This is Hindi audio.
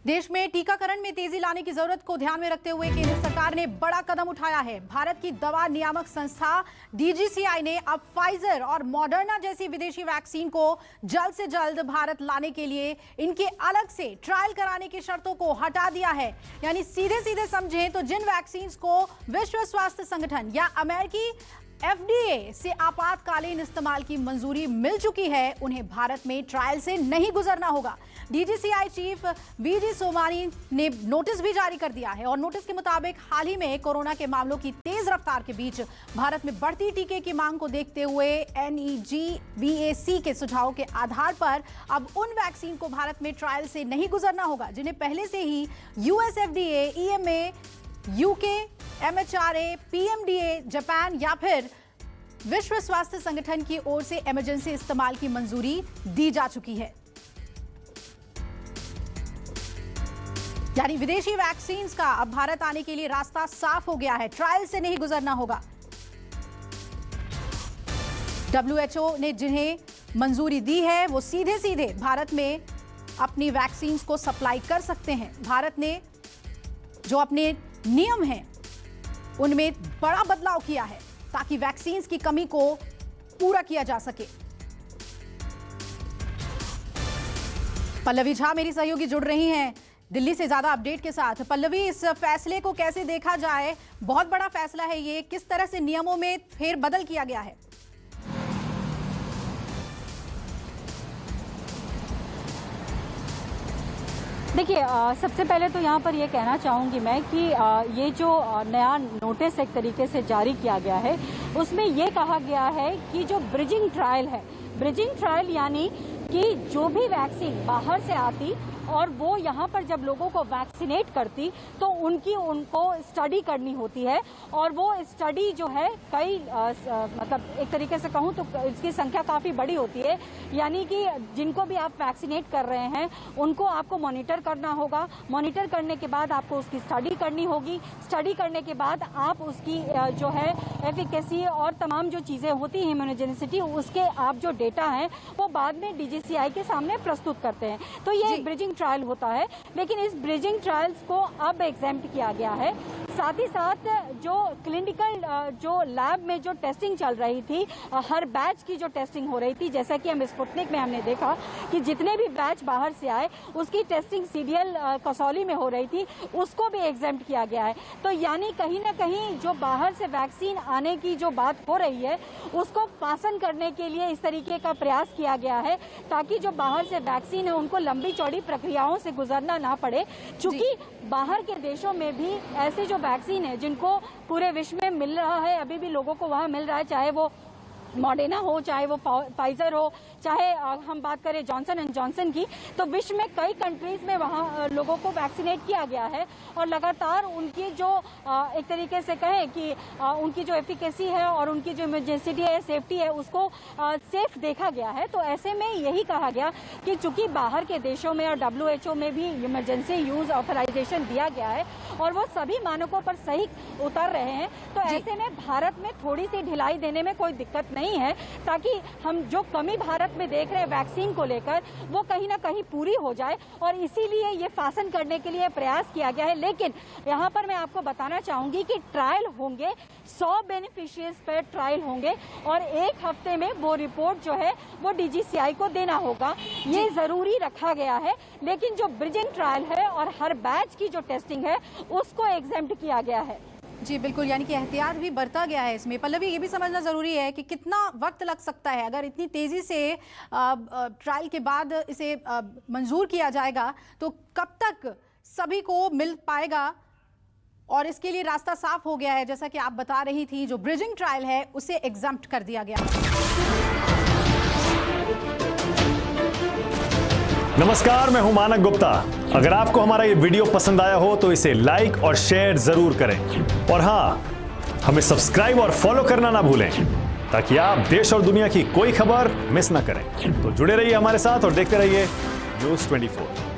देश में टीकाकरण में तेजी लाने की जरूरत को ध्यान में रखते हुए केंद्र सरकार ने बड़ा कदम उठाया है। भारत की दवा नियामक संस्था DGCI ने अब फाइजर और मॉडर्ना जैसी विदेशी वैक्सीन को जल्द से जल्द भारत लाने के लिए इनके अलग से ट्रायल कराने की शर्तों को हटा दिया है। यानी सीधे सीधे समझें तो जिन वैक्सीन को विश्व स्वास्थ्य संगठन या अमेरिकी FDA से आपातकालीन इस्तेमाल की मंजूरी मिल चुकी है, उन्हें भारत में ट्रायल से नहीं गुजरना होगा। DGCI चीफ VG सोमानी ने नोटिस भी जारी कर दिया है और नोटिस के मुताबिक हाल ही में कोरोना के मामलों की तेज रफ्तार के बीच भारत में बढ़ती टीके की मांग को देखते हुए NEGVAC के सुझाव के आधार पर अब उन वैक्सीन को भारत में ट्रायल से नहीं गुजरना होगा जिन्हें पहले से ही US FDA, EMA, UK, MHRA, PMDA, Japan या फिर विश्व स्वास्थ्य संगठन की ओर से इमरजेंसी इस्तेमाल की मंजूरी दी जा चुकी है। यानी विदेशी वैक्सीन का अब भारत आने के लिए रास्ता साफ हो गया है, ट्रायल से नहीं गुजरना होगा। WHO ने जिन्हें मंजूरी दी है वो सीधे सीधे भारत में अपनी वैक्सीन को सप्लाई कर सकते हैं। भारत ने जो अपने नियम हैं उनमें बड़ा बदलाव किया है ताकि वैक्सीन की कमी को पूरा किया जा सके। पल्लवी झा मेरी सहयोगी जुड़ रही हैं दिल्ली से ज्यादा अपडेट के साथ। पल्लवी, इस फैसले को कैसे देखा जाए? बहुत बड़ा फैसला है ये, किस तरह से नियमों में फेरबदल किया गया है? देखिए, सबसे पहले तो यहाँ पर ये कहना चाहूँगी मैं कि ये जो नया नोटिस एक तरीके से जारी किया गया है उसमें ये कहा गया है कि जो ब्रिजिंग ट्रायल है, ब्रिजिंग ट्रायल यानी कि जो भी वैक्सीन बाहर से आती और वो यहाँ पर जब लोगों को वैक्सीनेट करती तो उनको स्टडी करनी होती है और वो स्टडी जो है कई मतलब एक तरीके से कहूँ तो इसकी संख्या काफ़ी बड़ी होती है। यानी कि जिनको भी आप वैक्सीनेट कर रहे हैं उनको आपको मॉनिटर करना होगा, मॉनिटर करने के बाद आपको उसकी स्टडी करनी होगी, स्टडी करने के बाद आप उसकी जो है एफिकेसी और तमाम जो चीज़ें होती हैं इम्यूनोजेनिसिटी, उसके आप जो डेटा हैं वो बाद में DGCI के सामने प्रस्तुत करते हैं। तो ये ब्रिजिंग ट्रायल होता है, लेकिन इस ब्रिजिंग ट्रायल्स को अब एग्जेम्प्ट किया गया है। साथ ही साथ जो क्लिनिकल जो लैब में जो टेस्टिंग चल रही थी, हर बैच की जो टेस्टिंग हो रही थी, जैसा कि हम स्पुतनिक में हमने देखा कि जितने भी बैच बाहर से आए उसकी टेस्टिंग CDL कसौली में हो रही थी, उसको भी एग्जेम्प्ट किया गया है। तो यानी कहीं ना कहीं जो बाहर से वैक्सीन आने की जो बात हो रही है उसको फासन करने के लिए इस तरीके का प्रयास किया गया है ताकि जो बाहर से वैक्सीन है उनको लंबी चौड़ी प्रक्रियाओं से गुजरना ना पड़े। चूंकि बाहर के देशों में भी ऐसे जो वैक्सीन है जिनको पूरे विश्व में मिल रहा है, अभी भी लोगों को वहाँ मिल रहा है, चाहे वो मॉडर्ना हो, चाहे वो फाइजर हो, चाहे हम बात करें जॉनसन एंड जॉनसन की, तो विश्व में कई कंट्रीज में वहाँ लोगों को वैक्सीनेट किया गया है और लगातार उनकी जो एक तरीके से कहें कि उनकी जो एफिकेसी है और उनकी जो इमरजेंसी है, सेफ्टी है, उसको सेफ देखा गया है। तो ऐसे में यही कहा गया कि चूंकि बाहर के देशों में और WHO में भी इमरजेंसी यूज ऑथराइजेशन दिया गया है और वो सभी मानकों पर सही उतर रहे हैं, तो ऐसे में भारत में थोड़ी सी ढिलाई देने में कोई दिक्कत नहीं है ताकि हम जो कमी भारत में देख रहे हैं वैक्सीन को लेकर वो कहीं ना कहीं पूरी हो जाए और इसीलिए ये फासन करने के लिए प्रयास किया गया है। लेकिन यहाँ पर मैं आपको बताना चाहूंगी कि ट्रायल होंगे, 100 बेनिफिशियरीज पर ट्रायल होंगे और एक हफ्ते में वो रिपोर्ट जो है वो DGCI को देना होगा। ये जरूरी रखा गया है, लेकिन जो ब्रिजिंग ट्रायल है और हर बैच की जो टेस्टिंग है उसको एग्जेम्प्ट किया गया है। जी बिल्कुल, यानी कि एहतियात भी बरता गया है इसमें। पल्लवी, ये भी समझना जरूरी है कि कितना वक्त लग सकता है अगर इतनी तेजी से ट्रायल के बाद इसे मंजूर किया जाएगा, तो कब तक सभी को मिल पाएगा? और इसके लिए रास्ता साफ हो गया है, जैसा कि आप बता रही थी, जो ब्रिजिंग ट्रायल है उसे एग्जम्प्ट कर दिया गया। नमस्कार, मैं हूं मानक गुप्ता। अगर आपको हमारा ये वीडियो पसंद आया हो तो इसे लाइक और शेयर जरूर करें और हां, हमें सब्सक्राइब और फॉलो करना ना भूलें ताकि आप देश और दुनिया की कोई खबर मिस ना करें। तो जुड़े रहिए हमारे साथ और देखते रहिए News 24।